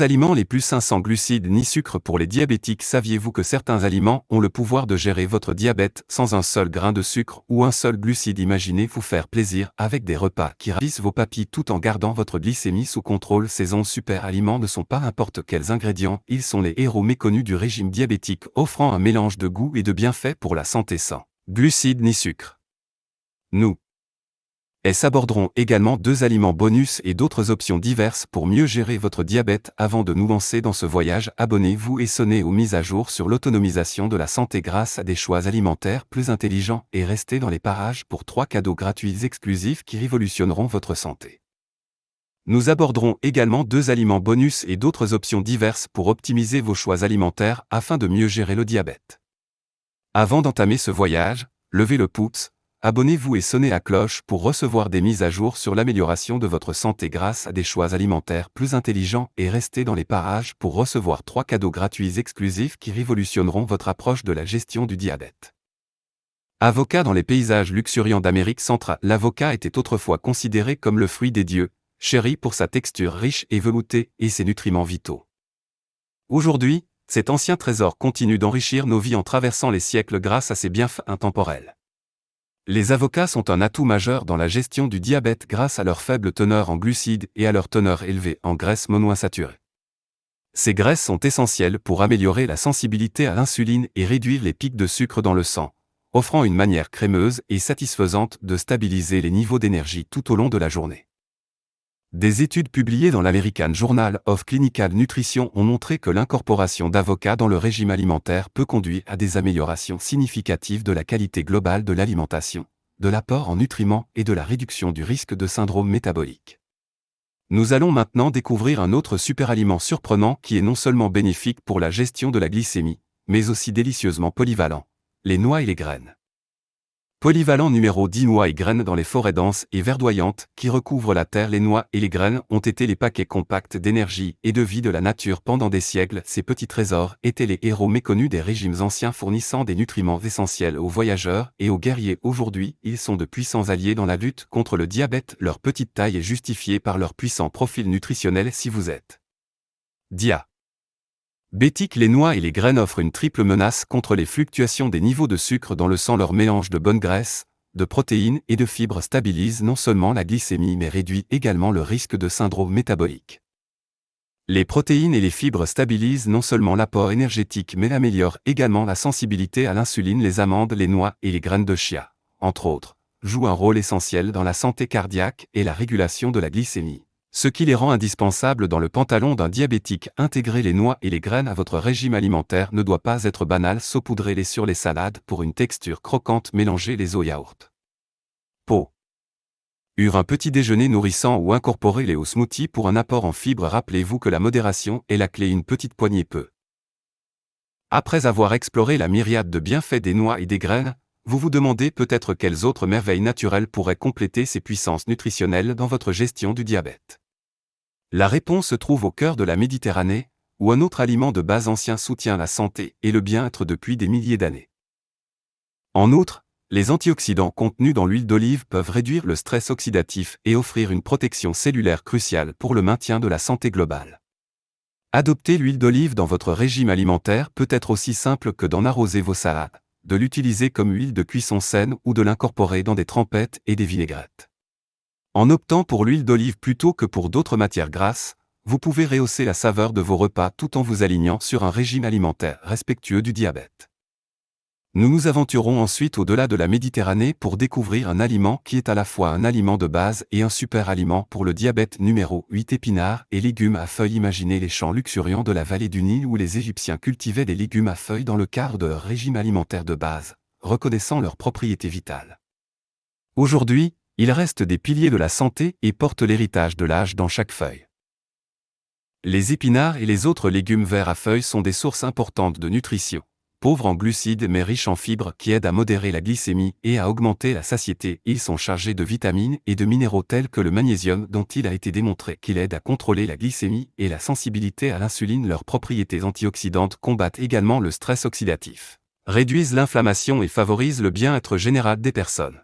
Aliments les plus sains sans glucides ni sucre pour les diabétiques. Saviez-vous que certains aliments ont le pouvoir de gérer votre diabète sans un seul grain de sucre ou un seul glucide? Imaginez vous faire plaisir avec des repas qui ravissent vos papilles tout en gardant votre glycémie sous contrôle. Ces 11 super aliments ne sont pas n'importe quels ingrédients, ils sont les héros méconnus du régime diabétique, offrant un mélange de goût et de bienfaits pour la santé sans glucides ni sucre. Nous aborderons également 2 aliments bonus et d'autres options diverses pour mieux gérer votre diabète. Avant de nous lancer dans ce voyage, abonnez-vous et sonnez aux mises à jour sur l'autonomisation de la santé grâce à des choix alimentaires plus intelligents et restez dans les parages pour 3 cadeaux gratuits exclusifs qui révolutionneront votre santé. Nous aborderons également 2 aliments bonus et d'autres options diverses pour optimiser vos choix alimentaires afin de mieux gérer le diabète. Avant d'entamer ce voyage, levez le pouce. Abonnez-vous et sonnez la cloche pour recevoir des mises à jour sur l'amélioration de votre santé grâce à des choix alimentaires plus intelligents et restez dans les parages pour recevoir 3 cadeaux gratuits exclusifs qui révolutionneront votre approche de la gestion du diabète. Avocat dans les paysages luxuriants d'Amérique centrale. L'avocat était autrefois considéré comme le fruit des dieux, chéri pour sa texture riche et veloutée et ses nutriments vitaux. Aujourd'hui, cet ancien trésor continue d'enrichir nos vies en traversant les siècles grâce à ses bienfaits intemporels. Les avocats sont un atout majeur dans la gestion du diabète grâce à leur faible teneur en glucides et à leur teneur élevée en graisses monoinsaturées. Ces graisses sont essentielles pour améliorer la sensibilité à l'insuline et réduire les pics de sucre dans le sang, offrant une manière crémeuse et satisfaisante de stabiliser les niveaux d'énergie tout au long de la journée. Des études publiées dans l'American Journal of Clinical Nutrition ont montré que l'incorporation d'avocats dans le régime alimentaire peut conduire à des améliorations significatives de la qualité globale de l'alimentation, de l'apport en nutriments et de la réduction du risque de syndrome métabolique. Nous allons maintenant découvrir un autre superaliment surprenant qui est non seulement bénéfique pour la gestion de la glycémie, mais aussi délicieusement polyvalent, les noix et les graines. Polyvalent numéro 10. Noix et graines dans les forêts denses et verdoyantes qui recouvrent la terre. Les noix et les graines ont été les paquets compacts d'énergie et de vie de la nature pendant des siècles. Ces petits trésors étaient les héros méconnus des régimes anciens fournissant des nutriments essentiels aux voyageurs et aux guerriers. Aujourd'hui, ils sont de puissants alliés dans la lutte contre le diabète. Leur petite taille est justifiée par leur puissant profil nutritionnel. Si vous êtes diabétique, les noix et les graines offrent une triple menace contre les fluctuations des niveaux de sucre dans le sang. Leur mélange de bonnes graisses, de protéines et de fibres stabilise non seulement la glycémie mais réduit également le risque de syndrome métabolique. Les protéines et les fibres stabilisent non seulement l'apport énergétique mais améliorent également la sensibilité à l'insuline. Les amandes, les noix et les graines de chia, entre autres, jouent un rôle essentiel dans la santé cardiaque et la régulation de la glycémie, ce qui les rend indispensables dans le pantalon d'un diabétique. Intégrer les noix et les graines à votre régime alimentaire ne doit pas être banal. Saupoudrez-les sur les salades pour une texture croquante. Mélangez-les au yaourt. Un petit déjeuner nourrissant ou incorporez-les au smoothie pour un apport en fibres. Rappelez-vous que la modération est la clé. Une petite poignée peu. Après avoir exploré la myriade de bienfaits des noix et des graines, vous vous demandez peut-être quelles autres merveilles naturelles pourraient compléter ces puissances nutritionnelles dans votre gestion du diabète. La réponse se trouve au cœur de la Méditerranée, où un autre aliment de base ancien soutient la santé et le bien-être depuis des milliers d'années. En outre, les antioxydants contenus dans l'huile d'olive peuvent réduire le stress oxydatif et offrir une protection cellulaire cruciale pour le maintien de la santé globale. Adopter l'huile d'olive dans votre régime alimentaire peut être aussi simple que d'en arroser vos salades, de l'utiliser comme huile de cuisson saine ou de l'incorporer dans des trempettes et des vinaigrettes. En optant pour l'huile d'olive plutôt que pour d'autres matières grasses, vous pouvez rehausser la saveur de vos repas tout en vous alignant sur un régime alimentaire respectueux du diabète. Nous nous aventurons ensuite au-delà de la Méditerranée pour découvrir un aliment qui est à la fois un aliment de base et un super aliment pour le diabète. Numéro 8. Épinards et légumes à feuilles. Imaginez les champs luxuriants de la vallée du Nil où les Égyptiens cultivaient des légumes à feuilles dans le cadre de leur régime alimentaire de base, reconnaissant leurs propriétés vitales. Aujourd'hui, ils restent des piliers de la santé et portent l'héritage de l'âge dans chaque feuille. Les épinards et les autres légumes verts à feuilles sont des sources importantes de nutrition, pauvres en glucides mais riches en fibres qui aident à modérer la glycémie et à augmenter la satiété. Ils sont chargés de vitamines et de minéraux tels que le magnésium dont il a été démontré qu'il aide à contrôler la glycémie et la sensibilité à l'insuline. Leurs propriétés antioxydantes combattent également le stress oxydatif, réduisent l'inflammation et favorisent le bien-être général des personnes.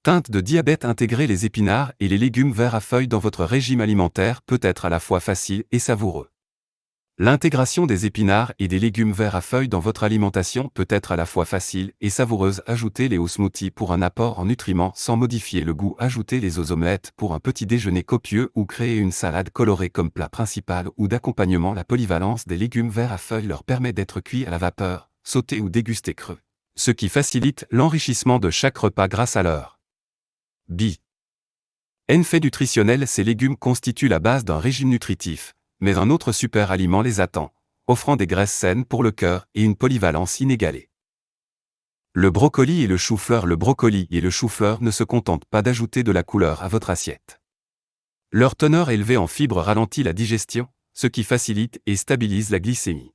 Teinte de diabète. Intégrer les épinards et les légumes verts à feuilles dans votre régime alimentaire peut être à la fois facile et savoureux. L'intégration des épinards et des légumes verts à feuilles dans votre alimentation peut être à la fois facile et savoureuse. Ajoutez-les au smoothie pour un apport en nutriments sans modifier le goût. Ajoutez-les aux omelettes pour un petit déjeuner copieux ou créer une salade colorée comme plat principal ou d'accompagnement. La polyvalence des légumes verts à feuilles leur permet d'être cuits à la vapeur, sautés ou dégustés crus, ce qui facilite l'enrichissement de chaque repas grâce à leur bienfait nutritionnel. Ces légumes constituent la base d'un régime nutritif, mais un autre super aliment les attend, offrant des graisses saines pour le cœur et une polyvalence inégalée. Le brocoli et le chou-fleur. Le brocoli et le chou-fleur ne se contentent pas d'ajouter de la couleur à votre assiette. Leur teneur élevée en fibres ralentit la digestion, ce qui facilite et stabilise la glycémie.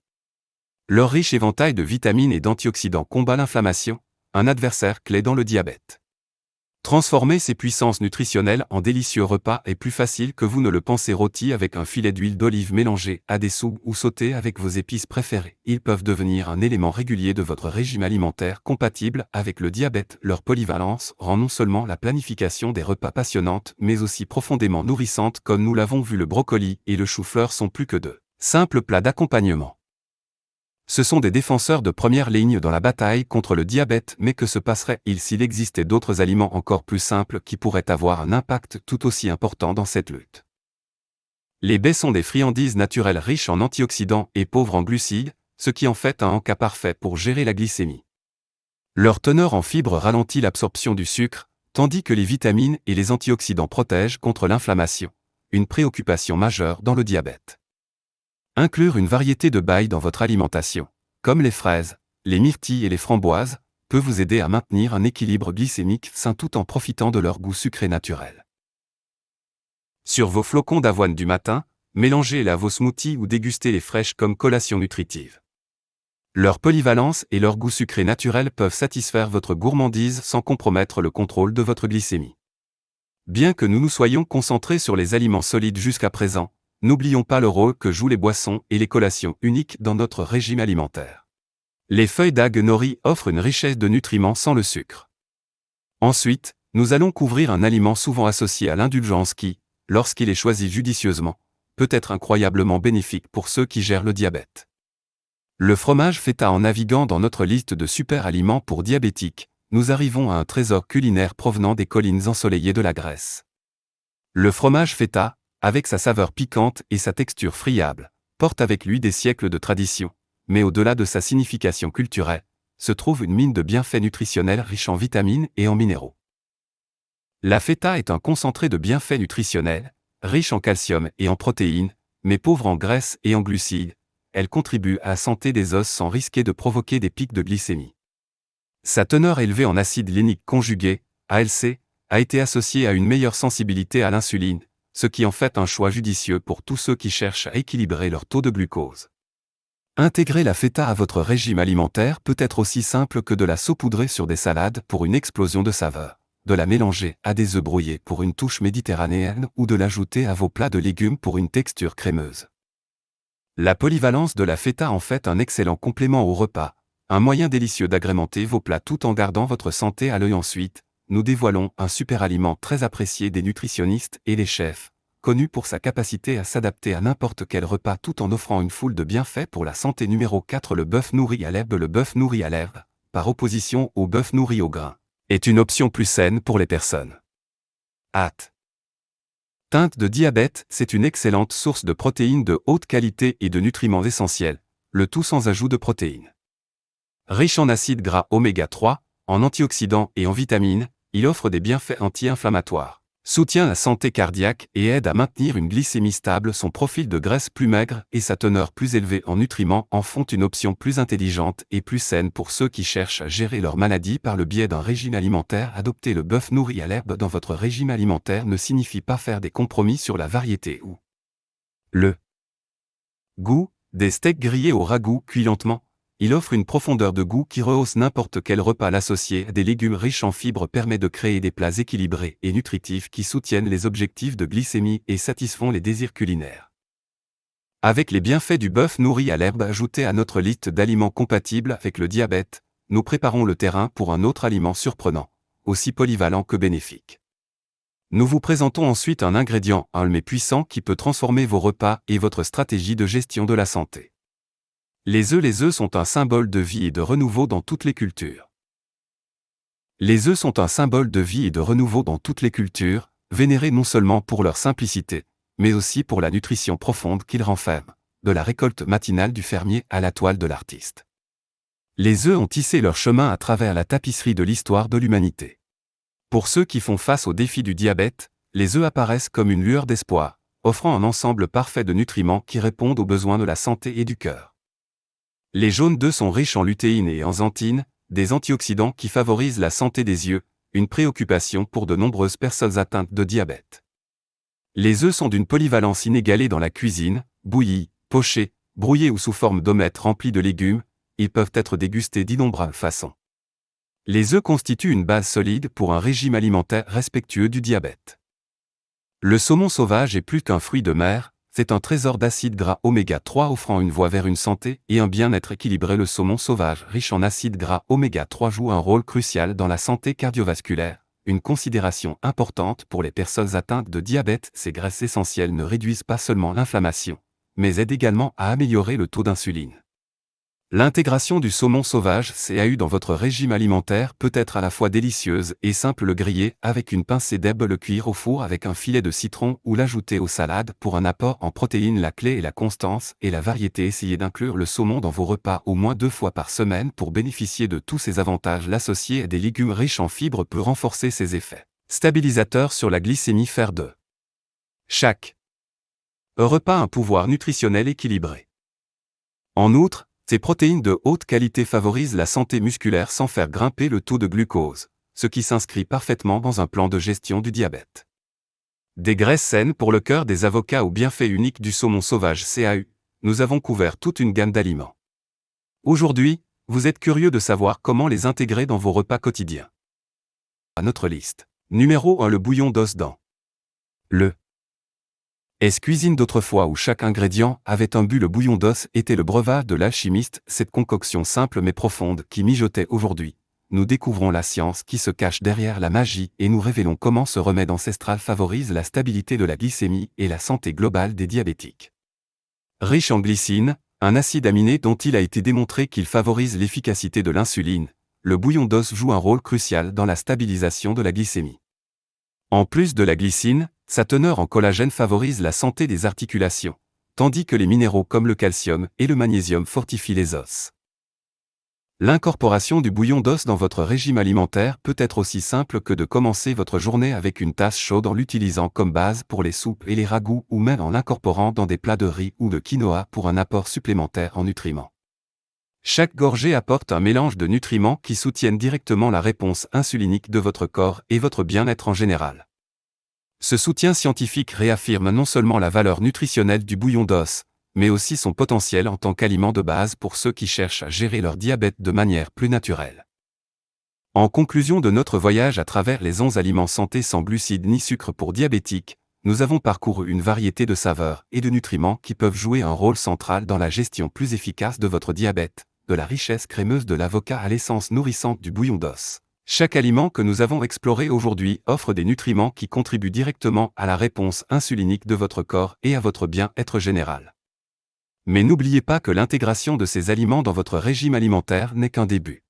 Leur riche éventail de vitamines et d'antioxydants combat l'inflammation, un adversaire clé dans le diabète. Transformer ces puissances nutritionnelles en délicieux repas est plus facile que vous ne le pensez. Rôtis avec un filet d'huile d'olive mélangé à des soupes ou sautés avec vos épices préférées. Ils peuvent devenir un élément régulier de votre régime alimentaire compatible avec le diabète. Leur polyvalence rend non seulement la planification des repas passionnante mais aussi profondément nourrissante. Comme nous l'avons vu, le brocoli et le chou-fleur sont plus que de simples plats d'accompagnement. Ce sont des défenseurs de première ligne dans la bataille contre le diabète. Mais que se passerait-il s'il existait d'autres aliments encore plus simples qui pourraient avoir un impact tout aussi important dans cette lutte? Les baies sont des friandises naturelles riches en antioxydants et pauvres en glucides, ce qui en fait un encas parfait pour gérer la glycémie. Leur teneur en fibres ralentit l'absorption du sucre, tandis que les vitamines et les antioxydants protègent contre l'inflammation, une préoccupation majeure dans le diabète. Inclure une variété de baies dans votre alimentation, comme les fraises, les myrtilles et les framboises, peut vous aider à maintenir un équilibre glycémique sain tout en profitant de leur goût sucré naturel. Sur vos flocons d'avoine du matin, mélangez-les à vos smoothies ou dégustez-les fraîches comme collation nutritive. Leur polyvalence et leur goût sucré naturel peuvent satisfaire votre gourmandise sans compromettre le contrôle de votre glycémie. Bien que nous nous soyons concentrés sur les aliments solides jusqu'à présent, n'oublions pas le rôle que jouent les boissons et les collations uniques dans notre régime alimentaire. Les feuilles d'algues nori offrent une richesse de nutriments sans le sucre. Ensuite, nous allons couvrir un aliment souvent associé à l'indulgence qui, lorsqu'il est choisi judicieusement, peut être incroyablement bénéfique pour ceux qui gèrent le diabète. Le fromage feta. En naviguant dans notre liste de super aliments pour diabétiques, nous arrivons à un trésor culinaire provenant des collines ensoleillées de la Grèce. Le fromage feta, avec sa saveur piquante et sa texture friable, porte avec lui des siècles de tradition, mais au-delà de sa signification culturelle, se trouve une mine de bienfaits nutritionnels riche en vitamines et en minéraux. La feta est un concentré de bienfaits nutritionnels, riche en calcium et en protéines, mais pauvre en graisses et en glucides. Elle contribue à la santé des os sans risquer de provoquer des pics de glycémie. Sa teneur élevée en acide lénique conjugué, ALC, a été associée à une meilleure sensibilité à l'insuline, ce qui en fait un choix judicieux pour tous ceux qui cherchent à équilibrer leur taux de glucose. Intégrer la feta à votre régime alimentaire peut être aussi simple que de la saupoudrer sur des salades pour une explosion de saveur, de la mélanger à des œufs brouillés pour une touche méditerranéenne ou de l'ajouter à vos plats de légumes pour une texture crémeuse. La polyvalence de la feta en fait un excellent complément au repas, un moyen délicieux d'agrémenter vos plats tout en gardant votre santé à l'œil. Ensuite, nous dévoilons un super aliment très apprécié des nutritionnistes et des chefs, connu pour sa capacité à s'adapter à n'importe quel repas tout en offrant une foule de bienfaits pour la santé. Numéro 4. Le bœuf nourri à l'herbe. Le bœuf nourri à l'herbe, par opposition au bœuf nourri au grain, est une option plus saine pour les personnes atteintes de diabète. C'est une excellente source de protéines de haute qualité et de nutriments essentiels, le tout sans ajout de protéines. Riche en acides gras oméga 3, en antioxydants et en vitamines, il offre des bienfaits anti-inflammatoires, soutient la santé cardiaque et aide à maintenir une glycémie stable. Son profil de graisse plus maigre et sa teneur plus élevée en nutriments en font une option plus intelligente et plus saine pour ceux qui cherchent à gérer leur maladie par le biais d'un régime alimentaire. Adopter le bœuf nourri à l'herbe dans votre régime alimentaire ne signifie pas faire des compromis sur la variété ou le goût des steaks grillés au ragoût cuits lentement. Il offre une profondeur de goût qui rehausse n'importe quel repas. L'associer à des légumes riches en fibres permet de créer des plats équilibrés et nutritifs qui soutiennent les objectifs de glycémie et satisfont les désirs culinaires. Avec les bienfaits du bœuf nourri à l'herbe ajoutés à notre liste d'aliments compatibles avec le diabète, nous préparons le terrain pour un autre aliment surprenant, aussi polyvalent que bénéfique. Nous vous présentons ensuite un ingrédient, un mais puissant qui peut transformer vos repas et votre stratégie de gestion de la santé. Les œufs sont un symbole de vie et de renouveau dans toutes les cultures. Les œufs sont un symbole de vie et de renouveau dans toutes les cultures, vénérés non seulement pour leur simplicité, mais aussi pour la nutrition profonde qu'ils renferment, de la récolte matinale du fermier à la toile de l'artiste. Les œufs ont tissé leur chemin à travers la tapisserie de l'histoire de l'humanité. Pour ceux qui font face au défi du diabète, les œufs apparaissent comme une lueur d'espoir, offrant un ensemble parfait de nutriments qui répondent aux besoins de la santé et du cœur. Les jaunes d'œufs sont riches en lutéine et en xanthine, des antioxydants qui favorisent la santé des yeux, une préoccupation pour de nombreuses personnes atteintes de diabète. Les œufs sont d'une polyvalence inégalée dans la cuisine, bouillis, pochés, brouillés ou sous forme d'omelettes remplies de légumes, ils peuvent être dégustés d'innombrables façons. Les œufs constituent une base solide pour un régime alimentaire respectueux du diabète. Le saumon sauvage est plus qu'un fruit de mer, c'est un trésor d'acides gras oméga 3 offrant une voie vers une santé et un bien-être équilibré. Le saumon sauvage riche en acides gras oméga 3 joue un rôle crucial dans la santé cardiovasculaire, une considération importante pour les personnes atteintes de diabète. Ces graisses essentielles ne réduisent pas seulement l'inflammation, mais aident également à améliorer le taux d'insuline. L'intégration du saumon sauvage CAU dans votre régime alimentaire peut être à la fois délicieuse et simple. Le griller avec une pincée d'herbe, le cuire au four avec un filet de citron ou l'ajouter aux salades pour un apport en protéines. La clé est la constance et la variété. Essayez d'inclure le saumon dans vos repas au moins 2 fois par semaine pour bénéficier de tous ses avantages. L'associer à des légumes riches en fibres peut renforcer ses effets stabilisateurs sur la glycémie. Faire de chaque repas un pouvoir nutritionnel équilibré. En outre, ces protéines de haute qualité favorisent la santé musculaire sans faire grimper le taux de glucose, ce qui s'inscrit parfaitement dans un plan de gestion du diabète. Des graisses saines pour le cœur, des avocats aux bienfaits uniques du saumon sauvage CAU, nous avons couvert toute une gamme d'aliments. Aujourd'hui, vous êtes curieux de savoir comment les intégrer dans vos repas quotidiens. À notre liste. Numéro 1. Le bouillon d'os dans le cuisine d'autrefois où chaque ingrédient avait un but. Le bouillon d'os était le breuvage de l'alchimiste, cette concoction simple mais profonde qui mijotait. Aujourd'hui, nous découvrons la science qui se cache derrière la magie et nous révélons comment ce remède ancestral favorise la stabilité de la glycémie et la santé globale des diabétiques. Riche en glycine, un acide aminé dont il a été démontré qu'il favorise l'efficacité de l'insuline, le bouillon d'os joue un rôle crucial dans la stabilisation de la glycémie. En plus de la glycine, sa teneur en collagène favorise la santé des articulations, tandis que les minéraux comme le calcium et le magnésium fortifient les os. L'incorporation du bouillon d'os dans votre régime alimentaire peut être aussi simple que de commencer votre journée avec une tasse chaude en l'utilisant comme base pour les soupes et les ragoûts ou même en l'incorporant dans des plats de riz ou de quinoa pour un apport supplémentaire en nutriments. Chaque gorgée apporte un mélange de nutriments qui soutiennent directement la réponse insulinique de votre corps et votre bien-être en général. Ce soutien scientifique réaffirme non seulement la valeur nutritionnelle du bouillon d'os, mais aussi son potentiel en tant qu'aliment de base pour ceux qui cherchent à gérer leur diabète de manière plus naturelle. En conclusion de notre voyage à travers les 11 aliments santé sans glucides ni sucre pour diabétiques, nous avons parcouru une variété de saveurs et de nutriments qui peuvent jouer un rôle central dans la gestion plus efficace de votre diabète, de la richesse crémeuse de l'avocat à l'essence nourrissante du bouillon d'os. Chaque aliment que nous avons exploré aujourd'hui offre des nutriments qui contribuent directement à la réponse insulinique de votre corps et à votre bien-être général. Mais n'oubliez pas que l'intégration de ces aliments dans votre régime alimentaire n'est qu'un début.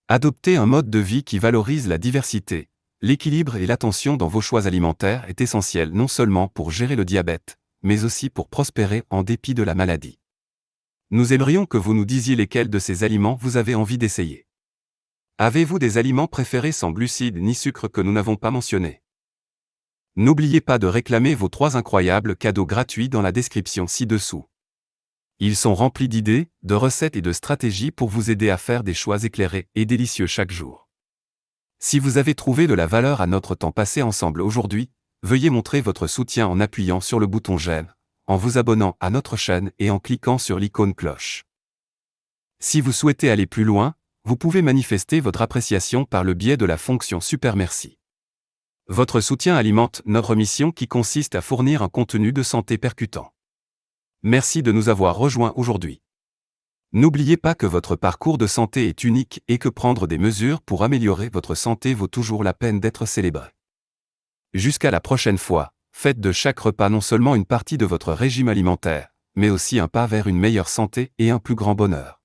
Adopter un mode de vie qui valorise la diversité, l'équilibre et l'attention dans vos choix alimentaires est essentiel non seulement pour gérer le diabète, mais aussi pour prospérer en dépit de la maladie. Nous aimerions que vous nous disiez lesquels de ces aliments vous avez envie d'essayer. Avez-vous des aliments préférés sans glucides ni sucre que nous n'avons pas mentionnés? N'oubliez pas de réclamer vos 3 incroyables cadeaux gratuits dans la description ci-dessous. Ils sont remplis d'idées, de recettes et de stratégies pour vous aider à faire des choix éclairés et délicieux chaque jour. Si vous avez trouvé de la valeur à notre temps passé ensemble aujourd'hui, veuillez montrer votre soutien en appuyant sur le bouton j'aime, en vous abonnant à notre chaîne et en cliquant sur l'icône cloche. Si vous souhaitez aller plus loin, vous pouvez manifester votre appréciation par le biais de la fonction Super Merci. Votre soutien alimente notre mission qui consiste à fournir un contenu de santé percutant. Merci de nous avoir rejoints aujourd'hui. N'oubliez pas que votre parcours de santé est unique et que prendre des mesures pour améliorer votre santé vaut toujours la peine d'être célébré. Jusqu'à la prochaine fois, faites de chaque repas non seulement une partie de votre régime alimentaire, mais aussi un pas vers une meilleure santé et un plus grand bonheur.